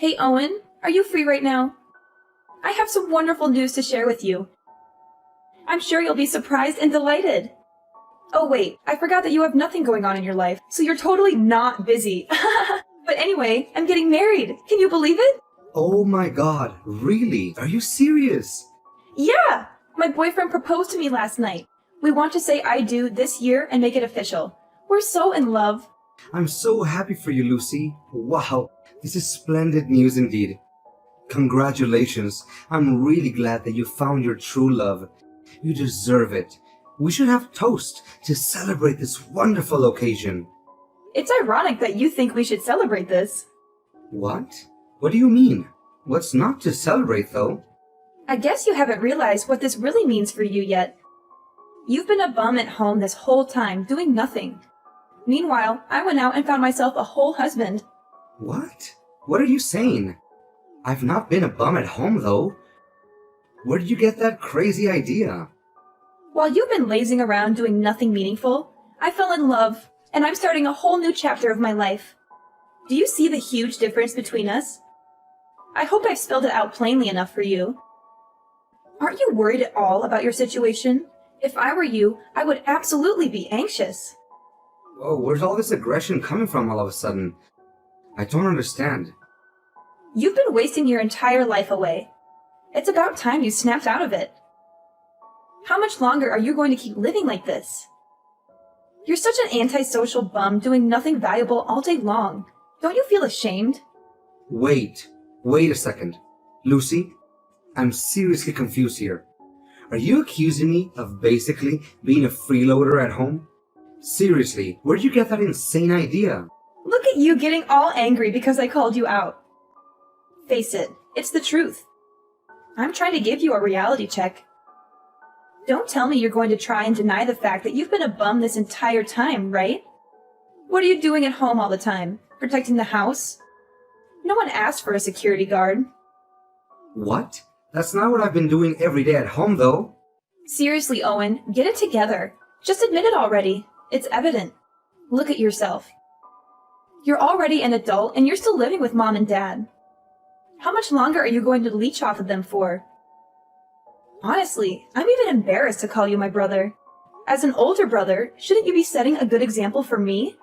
Hey Owen, are you free right now? I have some wonderful news to share with you. I'm sure you'll be surprised and delighted. Oh wait, I forgot that you have nothing going on in your life, so you're totally not busy. But anyway, I'm getting married. Can you believe it? Oh my god, really? Are you serious? Yeah! My boyfriend proposed to me last night. We want to say I do this year and make it official. We're so in love. I'm so happy for you, Lucy. Wow, this is splendid news indeed. Congratulations. I'm really glad that you found your true love. You deserve it. We should have toast to celebrate this wonderful occasion. It's ironic that you think we should celebrate this. What? What do you mean? What's not to celebrate, though? I guess you haven't realized what this really means for you yet. You've been a bum at home this whole time, doing nothing. Meanwhile, I went out and found myself a whole husband. What? What are you saying? I've not been a bum at home, though. Where did you get that crazy idea? While you've been lazing around doing nothing meaningful, I fell in love, and I'm starting a whole new chapter of my life. Do you see the huge difference between us? I hope I've spelled it out plainly enough for you. Aren't you worried at all about your situation? If I were you, I would absolutely be anxious. Whoa, where's all this aggression coming from all of a sudden? I don't understand. You've been wasting your entire life away. It's about time you snapped out of it. How much longer are you going to keep living like this? You're such an antisocial bum doing nothing valuable all day long. Don't you feel ashamed? Wait a second. Lucy, I'm seriously confused here. Are you accusing me of basically being a freeloader at home? Seriously, where'd you get that insane idea? Look at you getting all angry because I called you out. Face it, it's the truth. I'm trying to give you a reality check. Don't tell me you're going to try and deny the fact that you've been a bum this entire time, right? What are you doing at home all the time? Protecting the house? No one asked for a security guard. What? That's not what I've been doing every day at home, though. Seriously, Owen, get it together. Just admit it already. It's evident. Look at yourself. You're already an adult and you're still living with mom and dad. How much longer are you going to leech off of them for? Honestly, I'm even embarrassed to call you my brother. As an older brother, shouldn't you be setting a good example for me?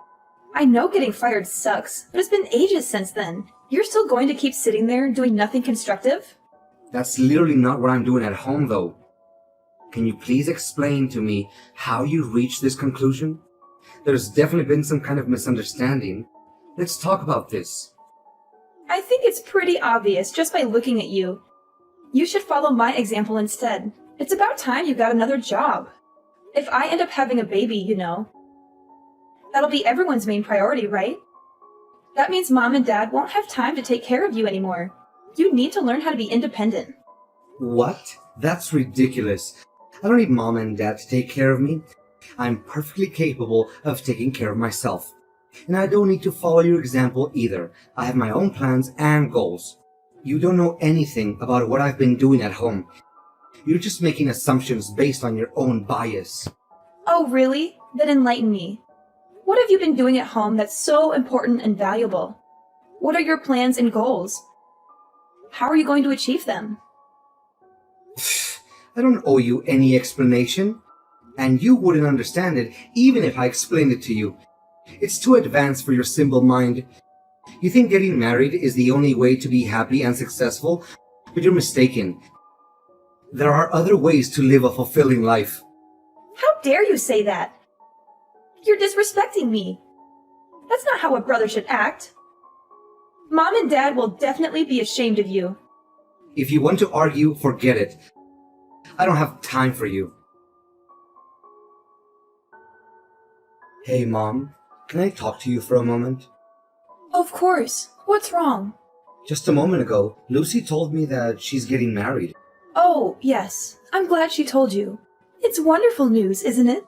I know getting fired sucks, but it's been ages since then. You're still going to keep sitting there doing nothing constructive? That's literally not what I'm doing at home, though. Can you please explain to me how you reached this conclusion? There's definitely been some kind of misunderstanding. Let's talk about this. I think it's pretty obvious just by looking at you. You should follow my example instead. It's about time you got another job. If I end up having a baby, that'll be everyone's main priority, right? That means mom and dad won't have time to take care of you anymore. You need to learn how to be independent. What? That's ridiculous. I don't need mom and dad to take care of me. I'm perfectly capable of taking care of myself. And I don't need to follow your example either. I have my own plans and goals. You don't know anything about what I've been doing at home. You're just making assumptions based on your own bias. Oh, really? Then enlighten me. What have you been doing at home that's so important and valuable? What are your plans and goals? How are you going to achieve them? I don't owe you any explanation. And you wouldn't understand it even if I explained it to you. It's too advanced for your simple mind. You think getting married is the only way to be happy and successful, but you're mistaken. There are other ways to live a fulfilling life. How dare you say that? You're disrespecting me. That's not how a brother should act. Mom and dad will definitely be ashamed of you. If you want to argue, forget it. I don't have time for you. Hey, Mom, can I talk to you for a moment? Of course. What's wrong? Just a moment ago, Lucy told me that she's getting married. Oh, yes. I'm glad she told you. It's wonderful news, isn't it?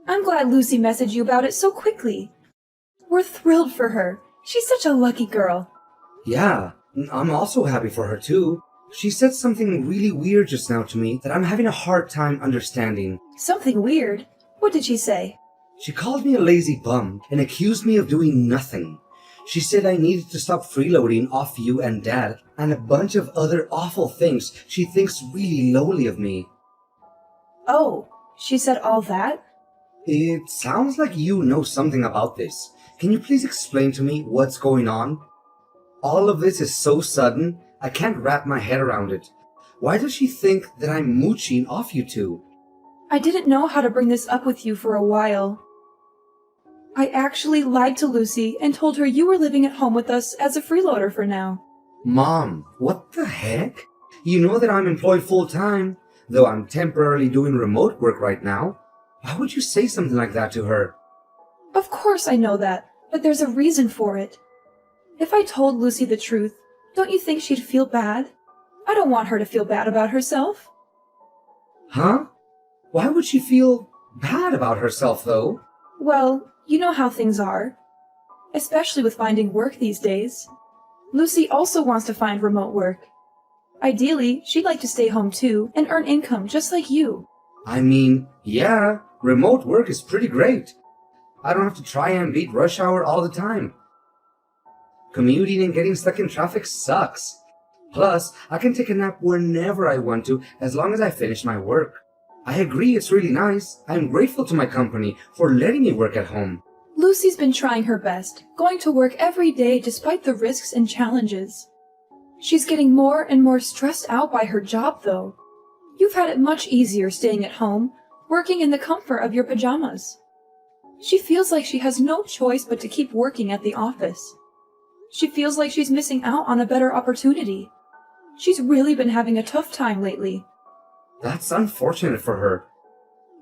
I'm glad Lucy messaged you about it so quickly. We're thrilled for her. She's such a lucky girl. Yeah, I'm also happy for her too. She said something really weird just now to me that I'm having a hard time understanding. Something weird? What did she say? She called me a lazy bum and accused me of doing nothing. She said I needed to stop freeloading off you and Dad, and a bunch of other awful things she thinks really lowly of me. Oh, she said all that? It sounds like you know something about this. Can you please explain to me what's going on? All of this is so sudden, I can't wrap my head around it. Why does she think that I'm mooching off you two? I didn't know how to bring this up with you for a while. I actually lied to Lucy and told her you were living at home with us as a freeloader for now. Mom, what the heck? You know that I'm employed full-time, though I'm temporarily doing remote work right now. Why would you say something like that to her? Of course I know that, but there's a reason for it. If I told Lucy the truth, don't you think she'd feel bad? I don't want her to feel bad about herself. Huh? Why would she feel bad about herself, though? Well, you know how things are. Especially with finding work these days. Lucy also wants to find remote work. Ideally, she'd like to stay home too and earn income just like you. I mean, yeah, remote work is pretty great. I don't have to try and beat rush hour all the time. Commuting and getting stuck in traffic sucks. Plus, I can take a nap whenever I want to as long as I finish my work. I agree it's really nice. I'm grateful to my company for letting me work at home. Lucy's been trying her best, going to work every day despite the risks and challenges. She's getting more and more stressed out by her job, though. You've had it much easier staying at home, working in the comfort of your pajamas. She feels like she has no choice but to keep working at the office. She feels like she's missing out on a better opportunity. She's really been having a tough time lately. That's unfortunate for her.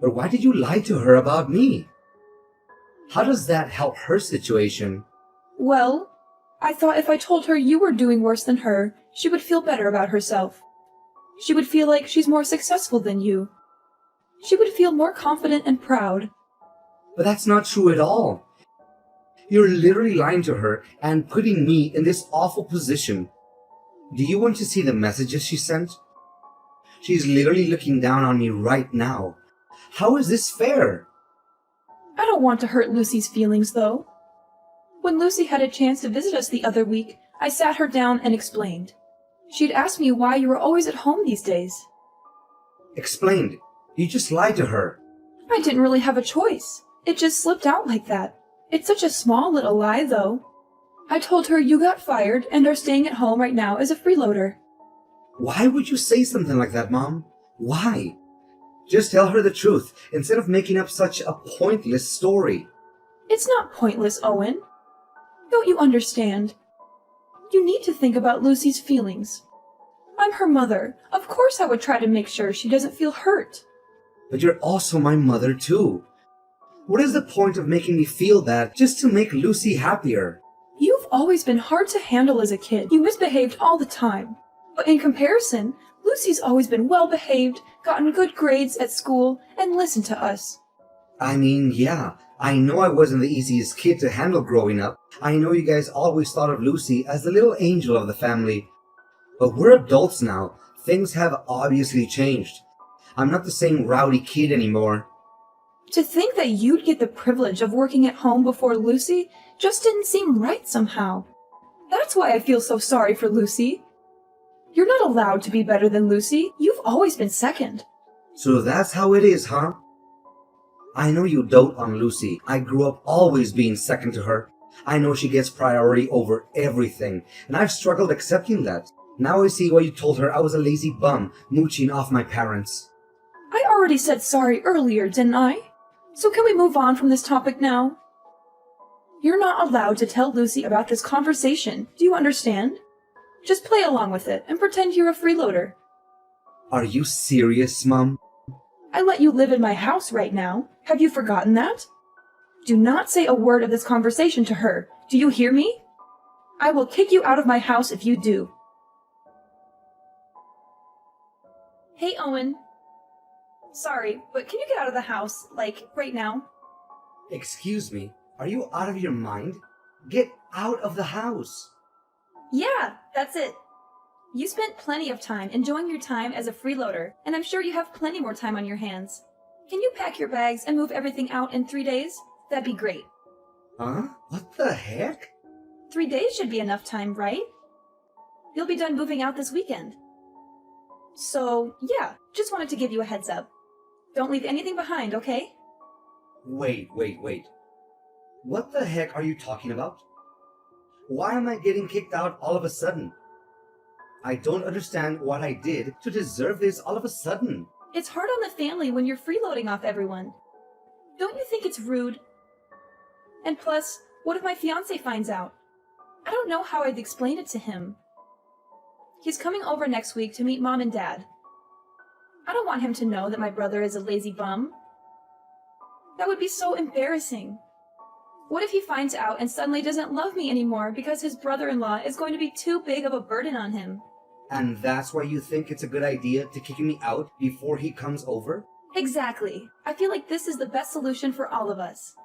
But why did you lie to her about me? How does that help her situation? Well, I thought if I told her you were doing worse than her, she would feel better about herself. She would feel like she's more successful than you. She would feel more confident and proud. But that's not true at all. You're literally lying to her and putting me in this awful position. Do you want to see the messages she sent? She's literally looking down on me right now. How is this fair? I don't want to hurt Lucy's feelings, though. When Lucy had a chance to visit us the other week, I sat her down and explained. She'd asked me why you were always at home these days. Explained. You just lied to her. I didn't really have a choice. It just slipped out like that. It's such a small little lie, though. I told her you got fired and are staying at home right now as a freeloader. Why would you say something like that, Mom? Why? Just tell her the truth instead of making up such a pointless story. It's not pointless, Owen. Don't you understand? You need to think about Lucy's feelings. I'm her mother. Of course I would try to make sure she doesn't feel hurt. But you're also my mother, too. What is the point of making me feel that just to make Lucy happier? You've always been hard to handle as a kid. You misbehaved all the time. But in comparison, Lucy's always been well-behaved, gotten good grades at school, and listened to us. I mean, yeah, I know I wasn't the easiest kid to handle growing up. I know you guys always thought of Lucy as the little angel of the family. But we're adults now. Things have obviously changed. I'm not the same rowdy kid anymore. To think that you'd get the privilege of working at home before Lucy just didn't seem right somehow. That's why I feel so sorry for Lucy. You're not allowed to be better than Lucy. You've always been second. So that's how it is, huh? I know you dote on Lucy. I grew up always being second to her. I know she gets priority over everything, and I've struggled accepting that. Now I see why you told her I was a lazy bum, mooching off my parents. I already said sorry earlier, didn't I? So can we move on from this topic now? You're not allowed to tell Lucy about this conversation. Do you understand? Just play along with it and pretend you're a freeloader. Are you serious, Mom? I let you live in my house right now. Have you forgotten that? Do not say a word of this conversation to her. Do you hear me? I will kick you out of my house if you do. Hey, Owen. Sorry, but can you get out of the house, like, right now? Excuse me, are you out of your mind? Get out of the house. Yeah, that's it. You spent plenty of time enjoying your time as a freeloader, and I'm sure you have plenty more time on your hands. Can you pack your bags and move everything out in 3 days? That'd be great. Huh? What the heck? 3 days should be enough time, right? You'll be done moving out this weekend. So, yeah, just wanted to give you a heads up. Don't leave anything behind, okay? Wait. What the heck are you talking about? Why am I getting kicked out all of a sudden? I don't understand what I did to deserve this all of a sudden. It's hard on the family when you're freeloading off everyone. Don't you think it's rude? And plus, what if my fiancé finds out? I don't know how I'd explain it to him. He's coming over next week to meet Mom and Dad. I don't want him to know that my brother is a lazy bum. That would be so embarrassing. What if he finds out and suddenly doesn't love me anymore because his brother-in-law is going to be too big of a burden on him? And that's why you think it's a good idea to kick me out before he comes over? Exactly. I feel like this is the best solution for all of us.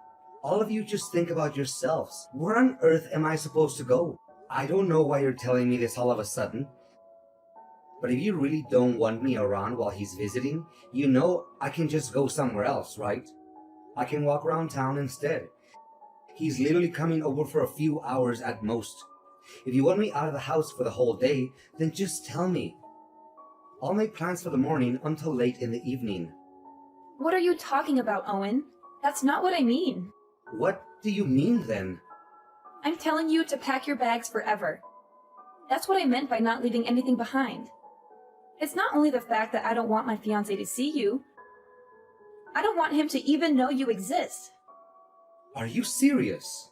All of you just think about yourselves. Where on earth am I supposed to go? I don't know why you're telling me this all of a sudden. But if you really don't want me around while he's visiting, you know I can just go somewhere else, right? I can walk around town instead. He's literally coming over for a few hours at most. If you want me out of the house for the whole day, then just tell me. I'll make plans for the morning until late in the evening. What are you talking about, Owen? That's not what I mean. What do you mean then? I'm telling you to pack your bags forever. That's what I meant by not leaving anything behind. It's not only the fact that I don't want my fiancé to see you. I don't want him to even know you exist. Are you serious?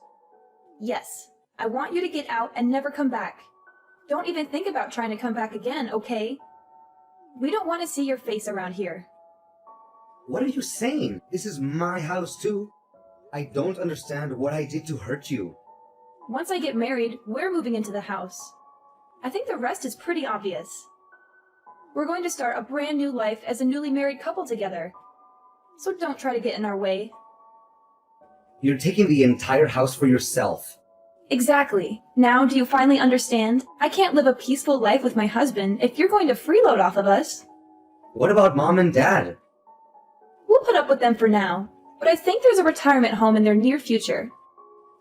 Yes, I want you to get out and never come back. Don't even think about trying to come back again, okay? We don't want to see your face around here. What are you saying? This is my house too. I don't understand what I did to hurt you. Once I get married, we're moving into the house. I think the rest is pretty obvious. We're going to start a brand new life as a newly married couple together. So don't try to get in our way. You're taking the entire house for yourself. Exactly. Now, do you finally understand? I can't live a peaceful life with my husband if you're going to freeload off of us. What about Mom and Dad? We'll put up with them for now, but I think there's a retirement home in their near future.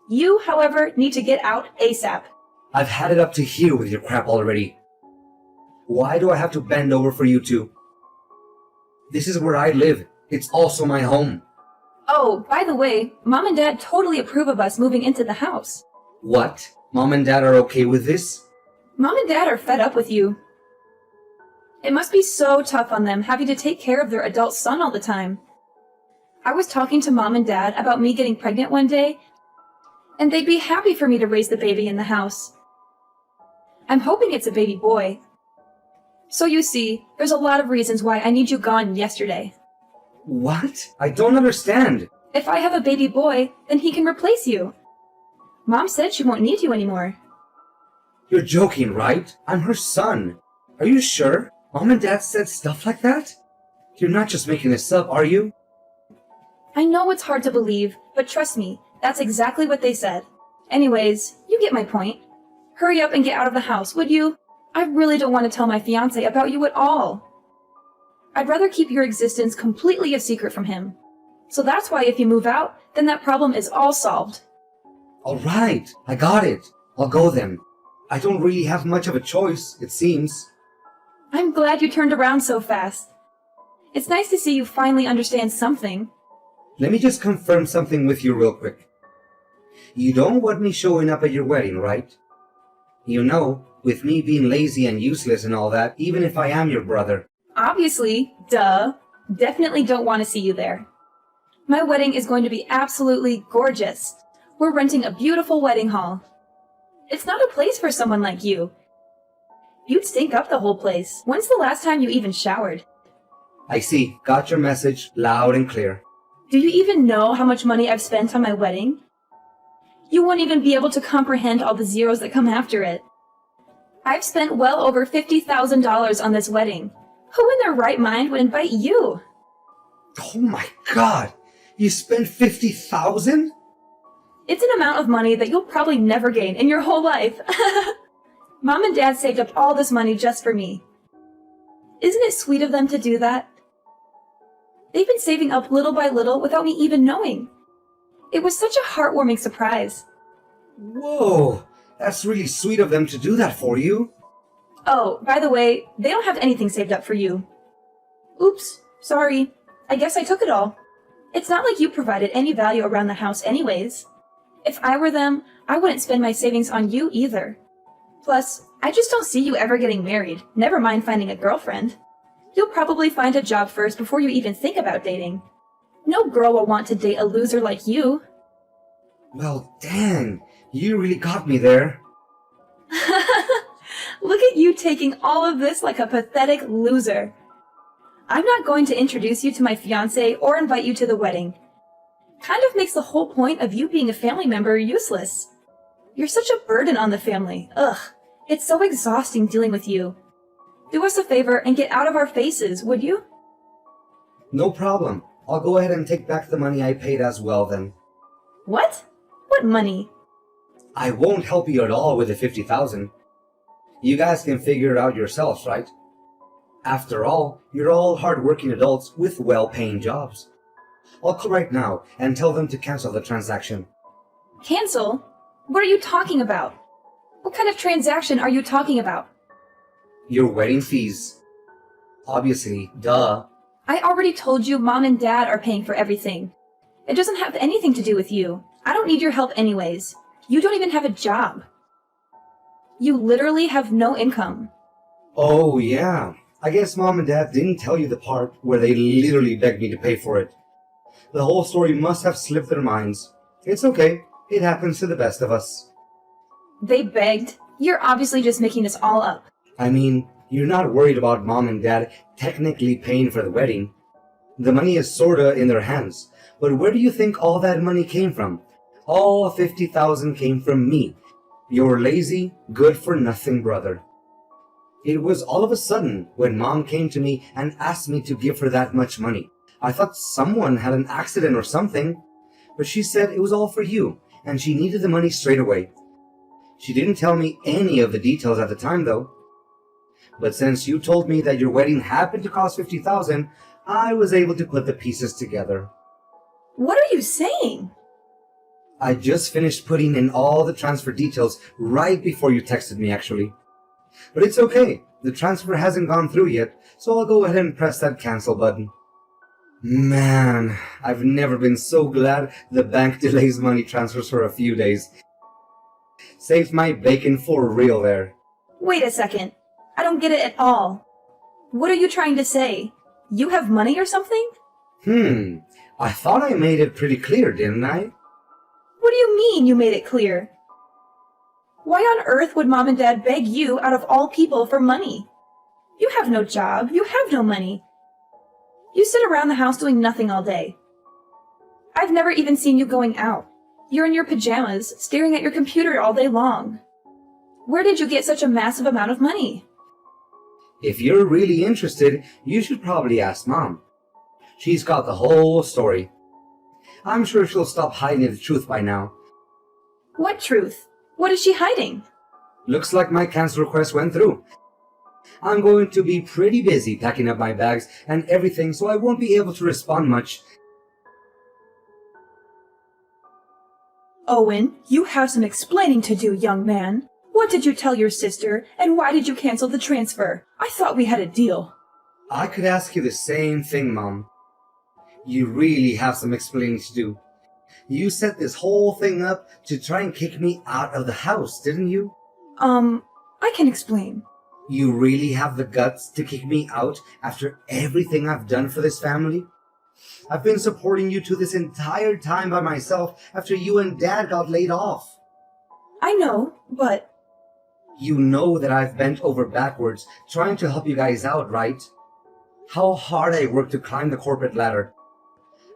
You, however, need to get out ASAP. I've had it up to here with your crap already. Why do I have to bend over for you two? This is where I live. It's also my home. Oh, by the way, Mom and Dad totally approve of us moving into the house. What? Mom and Dad are okay with this? Mom and Dad are fed up with you. It must be so tough on them having to take care of their adult son all the time. I was talking to Mom and Dad about me getting pregnant one day, and they'd be happy for me to raise the baby in the house. I'm hoping it's a baby boy. So you see, there's a lot of reasons why I need you gone yesterday. What? I don't understand. If I have a baby boy, then he can replace you. Mom said she won't need you anymore. You're joking, right? I'm her son. Are you sure? Mom and Dad said stuff like that? You're not just making this up, are you? I know it's hard to believe, but trust me, that's exactly what they said. Anyways, you get my point. Hurry up and get out of the house, would you? I really don't want to tell my fiancé about you at all. I'd rather keep your existence completely a secret from him. So that's why if you move out, then that problem is all solved. Alright, I got it. I'll go then. I don't really have much of a choice, it seems. I'm glad you turned around so fast. It's nice to see you finally understand something. Let me just confirm something with you real quick. You don't want me showing up at your wedding, right? You know, with me being lazy and useless and all that, even if I am your brother. Obviously, duh. Definitely don't want to see you there. My wedding is going to be absolutely gorgeous. We're renting a beautiful wedding hall. It's not a place for someone like you. You'd stink up the whole place. When's the last time you even showered? I see. Got your message loud and clear. Do you even know how much money I've spent on my wedding? You won't even be able to comprehend all the zeros that come after it. I've spent well over $50,000 on this wedding. Who in their right mind would invite you? Oh my god! You spent $50,000? It's an amount of money that you'll probably never gain in your whole life. Mom and Dad saved up all this money just for me. Isn't it sweet of them to do that? They've been saving up little by little without me even knowing. It was such a heartwarming surprise. Whoa! That's really sweet of them to do that for you. Oh, by the way, they don't have anything saved up for you. Oops, sorry. I guess I took it all. It's not like you provided any value around the house anyways. If I were them, I wouldn't spend my savings on you either. Plus, I just don't see you ever getting married, never mind finding a girlfriend. You'll probably find a job first before you even think about dating. No girl will want to date a loser like you. Well, dang, you really got me there. Look at you taking all of this like a pathetic loser. I'm not going to introduce you to my fiancé or invite you to the wedding. Kind of makes the whole point of you being a family member useless. You're such a burden on the family. Ugh, it's so exhausting dealing with you. Do us a favor and get out of our faces, would you? No problem. I'll go ahead and take back the money I paid as well then. What? What money? I won't help you at all with the 50,000. You guys can figure it out yourselves, right? After all, you're all hard-working adults with well-paying jobs. I'll call right now and tell them to cancel the transaction. Cancel? What are you talking about? What kind of transaction are you talking about? Your wedding fees. Obviously, duh. I already told you Mom and Dad are paying for everything. It doesn't have anything to do with you. I don't need your help anyways. You don't even have a job. You literally have no income. Oh, yeah. I guess Mom and Dad didn't tell you the part where they literally begged me to pay for it. The whole story must have slipped their minds. It's okay. It happens to the best of us. They begged? You're obviously just making this all up. I mean, you're not worried about Mom and Dad technically paying for the wedding. The money is sorta in their hands. But where do you think all that money came from? All 50,000 came from me. Your lazy, good-for-nothing brother. It was all of a sudden when Mom came to me and asked me to give her that much money. I thought someone had an accident or something. But she said it was all for you, and she needed the money straight away. She didn't tell me any of the details at the time, though. But since you told me that your wedding happened to cost 50,000, I was able to put the pieces together. What are you saying? I just finished putting in all the transfer details right before you texted me, actually. But it's okay. The transfer hasn't gone through yet, so I'll go ahead and press that cancel button. Man, I've never been so glad the bank delays money transfers for a few days. Saved my bacon for real there. Wait a second. I don't get it at all. What are you trying to say? You have money or something? I thought I made it pretty clear, didn't I? What do you mean you made it clear? Why on earth would Mom and Dad beg you out of all people for money? You have no job. You have no money. You sit around the house doing nothing all day. I've never even seen you going out. You're in your pajamas, staring at your computer all day long. Where did you get such a massive amount of money? If you're really interested, you should probably ask Mom. She's got the whole story. I'm sure she'll stop hiding the truth by now. What truth? What is she hiding? Looks like my cancel request went through. I'm going to be pretty busy packing up my bags and everything, so I won't be able to respond much. Owen, you have some explaining to do, young man. What did you tell your sister, and why did you cancel the transfer? I thought we had a deal. I could ask you the same thing, Mom. You really have some explaining to do. You set this whole thing up to try and kick me out of the house, didn't you? I can explain. You really have the guts to kick me out after everything I've done for this family? I've been supporting you two this entire time by myself after you and Dad got laid off. I know, but... You know that I've bent over backwards trying to help you guys out, right? How hard I worked to climb the corporate ladder.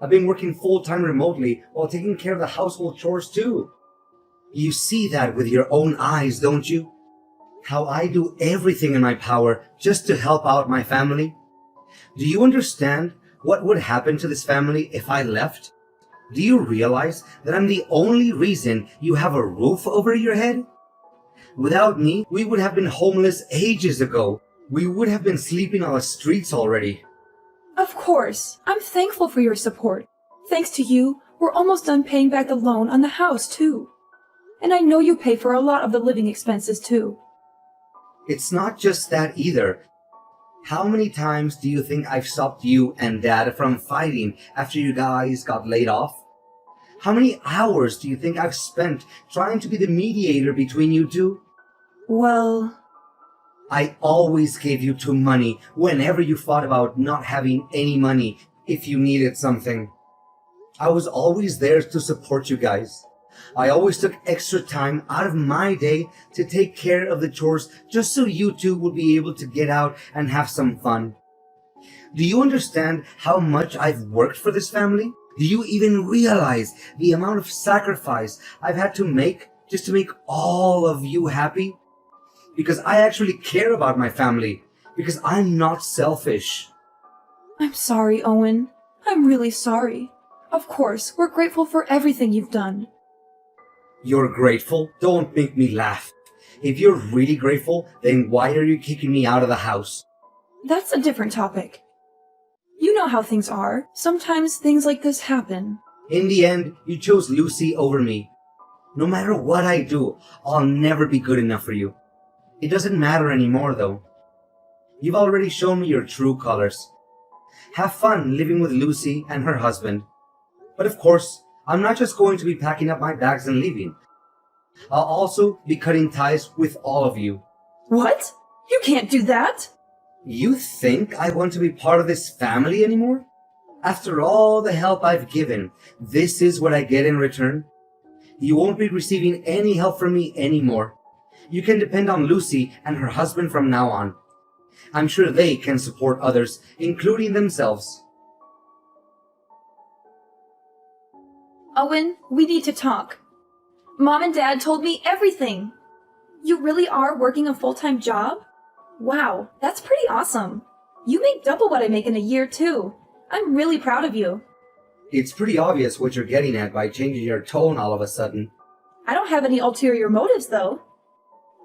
I've been working full-time remotely while taking care of the household chores too. You see that with your own eyes, don't you? How I do everything in my power just to help out my family. Do you understand what would happen to this family if I left? Do you realize that I'm the only reason you have a roof over your head? Without me, we would have been homeless ages ago. We would have been sleeping on the streets already. Of course. I'm thankful for your support. Thanks to you, we're almost done paying back the loan on the house, too. And I know you pay for a lot of the living expenses too. It's not just that either. How many times do you think I've stopped you and Dad from fighting after you guys got laid off? How many hours do you think I've spent trying to be the mediator between you two? Well, I always gave you two money whenever you thought about not having any money if you needed something. I was always there to support you guys. I always took extra time out of my day to take care of the chores just so you two would be able to get out and have some fun. Do you understand how much I've worked for this family? Do you even realize the amount of sacrifice I've had to make just to make all of you happy? Because I actually care about my family. Because I'm not selfish. I'm sorry, Owen. I'm really sorry. Of course, we're grateful for everything you've done. You're grateful? Don't make me laugh. If you're really grateful, then why are you kicking me out of the house? That's a different topic. You know how things are. Sometimes things like this happen. In the end, you chose Lucy over me. No matter what I do, I'll never be good enough for you. It doesn't matter anymore, though. You've already shown me your true colors. Have fun living with Lucy and her husband. But of course, I'm not just going to be packing up my bags and leaving. I'll also be cutting ties with all of you. What? You can't do that! You think I want to be part of this family anymore? After all the help I've given, this is what I get in return? You won't be receiving any help from me anymore. You can depend on Lucy and her husband from now on. I'm sure they can support others, including themselves. Owen, we need to talk. Mom and Dad told me everything. You really are working a full-time job? Wow, that's pretty awesome. You make double what I make in a year, too. I'm really proud of you. It's pretty obvious what you're getting at by changing your tone all of a sudden. I don't have any ulterior motives, though.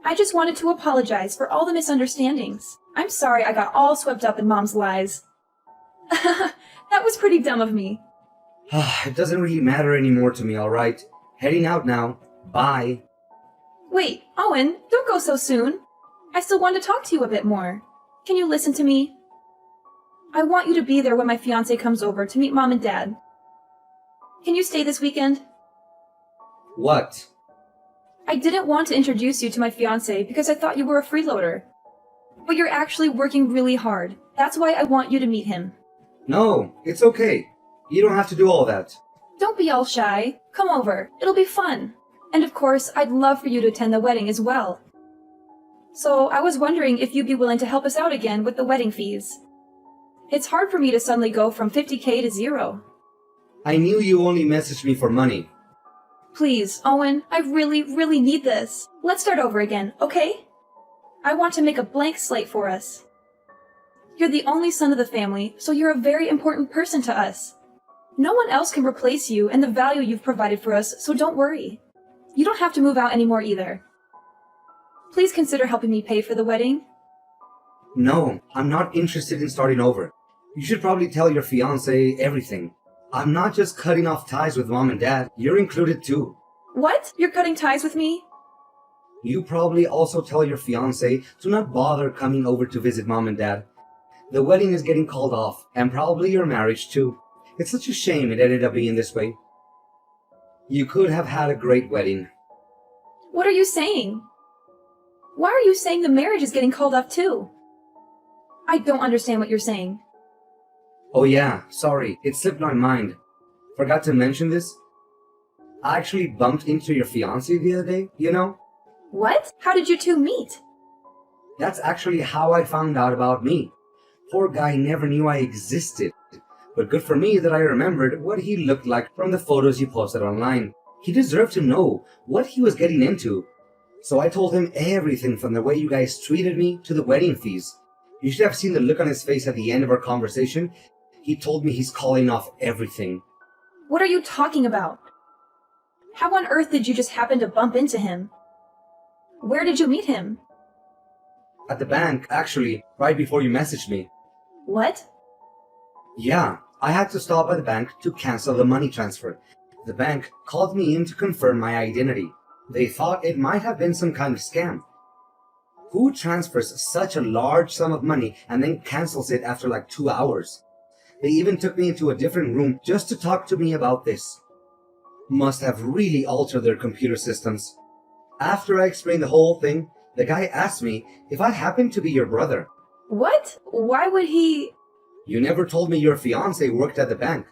I just wanted to apologize for all the misunderstandings. I'm sorry I got all swept up in Mom's lies. That was pretty dumb of me. It doesn't really matter anymore to me, alright? Heading out now. Bye. Wait, Owen, don't go so soon. I still want to talk to you a bit more. Can you listen to me? I want you to be there when my fiancé comes over to meet Mom and Dad. Can you stay this weekend? What? I didn't want to introduce you to my fiancé because I thought you were a freeloader. But you're actually working really hard. That's why I want you to meet him. No, it's okay. You don't have to do all that. Don't be all shy. Come over. It'll be fun. And of course, I'd love for you to attend the wedding as well. So I was wondering if you'd be willing to help us out again with the wedding fees. It's hard for me to suddenly go from 50K to zero. I knew you only messaged me for money. Please, Owen, I really, really need this. Let's start over again, okay? I want to make a blank slate for us. You're the only son of the family, so you're a very important person to us. No one else can replace you and the value you've provided for us, so don't worry. You don't have to move out anymore either. Please consider helping me pay for the wedding. No, I'm not interested in starting over. You should probably tell your fiancé everything. I'm not just cutting off ties with Mom and Dad. You're included too. What? You're cutting ties with me? You probably also tell your fiancé to not bother coming over to visit Mom and Dad. The wedding is getting called off, and probably your marriage too. It's such a shame it ended up being this way. You could have had a great wedding. What are you saying? Why are you saying the marriage is getting called off too? I don't understand what you're saying. Oh yeah, sorry, it slipped my mind. Forgot to mention this. I actually bumped into your fiancé the other day, you know? What? How did you two meet? That's actually how I found out about me. Poor guy never knew I existed. But good for me that I remembered what he looked like from the photos you posted online. He deserved to know what he was getting into. So I told him everything from the way you guys treated me to the wedding fees. You should have seen the look on his face at the end of our conversation. He told me he's calling off everything. What are you talking about? How on earth did you just happen to bump into him? Where did you meet him? At the bank, actually, right before you messaged me. What? Yeah, I had to stop at the bank to cancel the money transfer. The bank called me in to confirm my identity. They thought it might have been some kind of scam. Who transfers such a large sum of money and then cancels it after like 2 hours? They even took me into a different room just to talk to me about this. Must have really altered their computer systems. After I explained the whole thing, the guy asked me if I happened to be your brother. What? Why would he? You never told me your fiancé worked at the bank.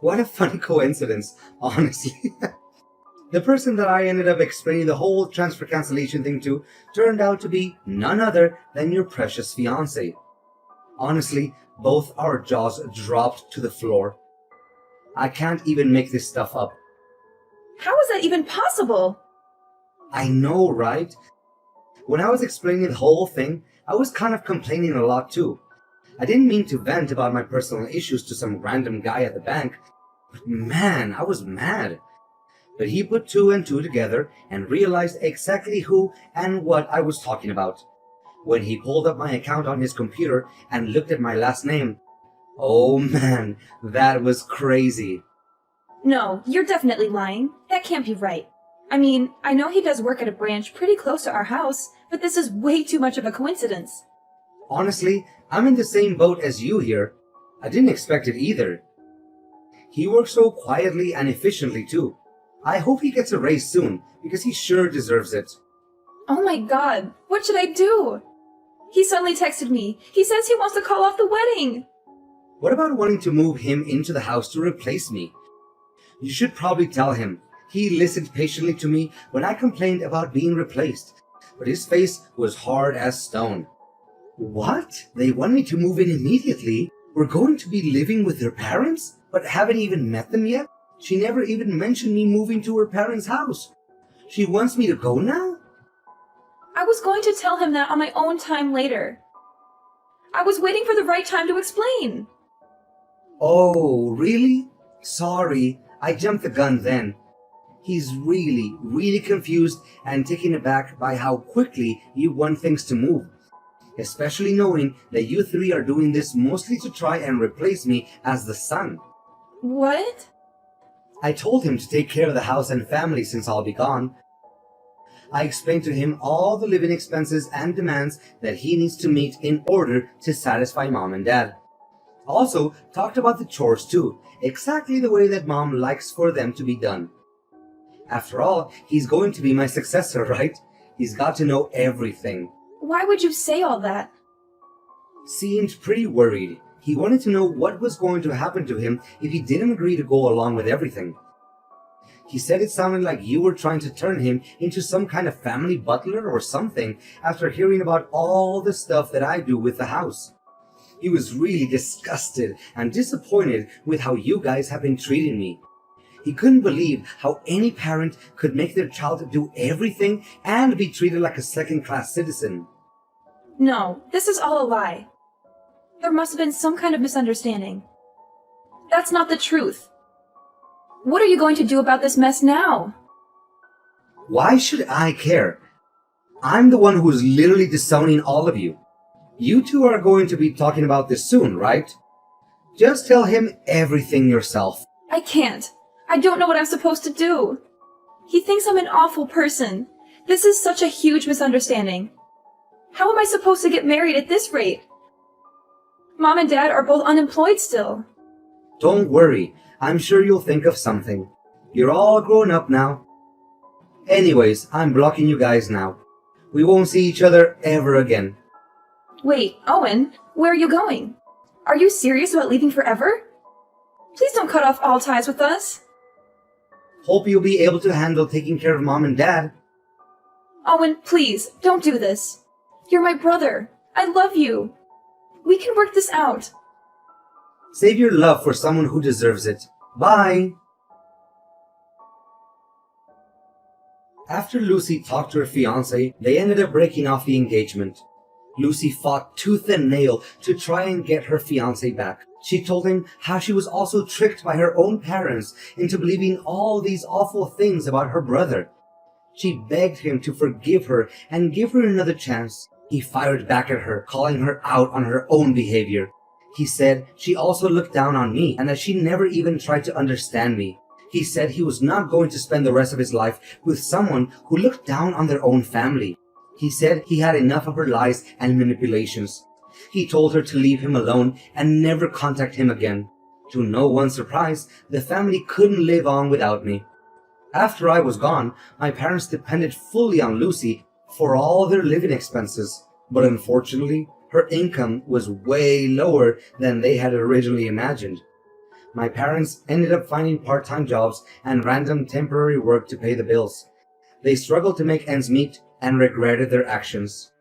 What a funny coincidence, honestly. The person that I ended up explaining the whole transfer cancellation thing to turned out to be none other than your precious fiancé. Honestly, both our jaws dropped to the floor. I can't even make this stuff up. How is that even possible? I know, right? When I was explaining the whole thing, I was kind of complaining a lot too. I didn't mean to vent about my personal issues to some random guy at the bank, but man, I was mad. But he put two and two together and realized exactly who and what I was talking about. When he pulled up my account on his computer and looked at my last name, oh man, that was crazy. No, you're definitely lying. That can't be right. I mean, I know he does work at a branch pretty close to our house, but this is way too much of a coincidence. Honestly, I'm in the same boat as you here. I didn't expect it either. He works so quietly and efficiently too. I hope he gets a raise soon, because he sure deserves it. Oh my god, what should I do? He suddenly texted me. He says he wants to call off the wedding. What about wanting to move him into the house to replace me? You should probably tell him. He listened patiently to me when I complained about being replaced, but his face was hard as stone. What? They want me to move in immediately? We're going to be living with their parents, but haven't even met them yet? She never even mentioned me moving to her parents' house. She wants me to go now? I was going to tell him that on my own time later. I was waiting for the right time to explain. Oh, really? Sorry, I jumped the gun then. He's really confused and taken aback by how quickly you want things to move. Especially knowing that you three are doing this mostly to try and replace me as the son. What? I told him to take care of the house and family since I'll be gone. I explained to him all the living expenses and demands that he needs to meet in order to satisfy mom and dad. Also, talked about the chores too, exactly the way that mom likes for them to be done. After all, he's going to be my successor, right? He's got to know everything. Why would you say all that? Seemed pretty worried. He wanted to know what was going to happen to him if he didn't agree to go along with everything. He said it sounded like you were trying to turn him into some kind of family butler or something after hearing about all the stuff that I do with the house. He was really disgusted and disappointed with how you guys have been treating me. He couldn't believe how any parent could make their child do everything and be treated like a second-class citizen. No, this is all a lie. There must have been some kind of misunderstanding. That's not the truth. What are you going to do about this mess now? Why should I care? I'm the one who's literally disowning all of you. You two are going to be talking about this soon, right? Just tell him everything yourself. I can't. I don't know what I'm supposed to do. He thinks I'm an awful person. This is such a huge misunderstanding. How am I supposed to get married at this rate? Mom and Dad are both unemployed still. Don't worry. I'm sure you'll think of something. You're all grown up now. Anyways, I'm blocking you guys now. We won't see each other ever again. Wait, Owen, where are you going? Are you serious about leaving forever? Please don't cut off all ties with us. Hope you'll be able to handle taking care of mom and dad. Owen, please, don't do this. You're my brother. I love you. We can work this out. Save your love for someone who deserves it. Bye! After Lucy talked to her fiancé, they ended up breaking off the engagement. Lucy fought tooth and nail to try and get her fiancé back. She told him how she was also tricked by her own parents into believing all these awful things about her brother. She begged him to forgive her and give her another chance. He fired back at her, calling her out on her own behavior. He said she also looked down on me and that she never even tried to understand me. He said he was not going to spend the rest of his life with someone who looked down on their own family. He said he had enough of her lies and manipulations. He told her to leave him alone and never contact him again. To no one's surprise, the family couldn't live on without me. After I was gone, my parents depended fully on Lucy for all their living expenses. But unfortunately, her income was way lower than they had originally imagined. My parents ended up finding part-time jobs and random temporary work to pay the bills. They struggled to make ends meet and regretted their actions.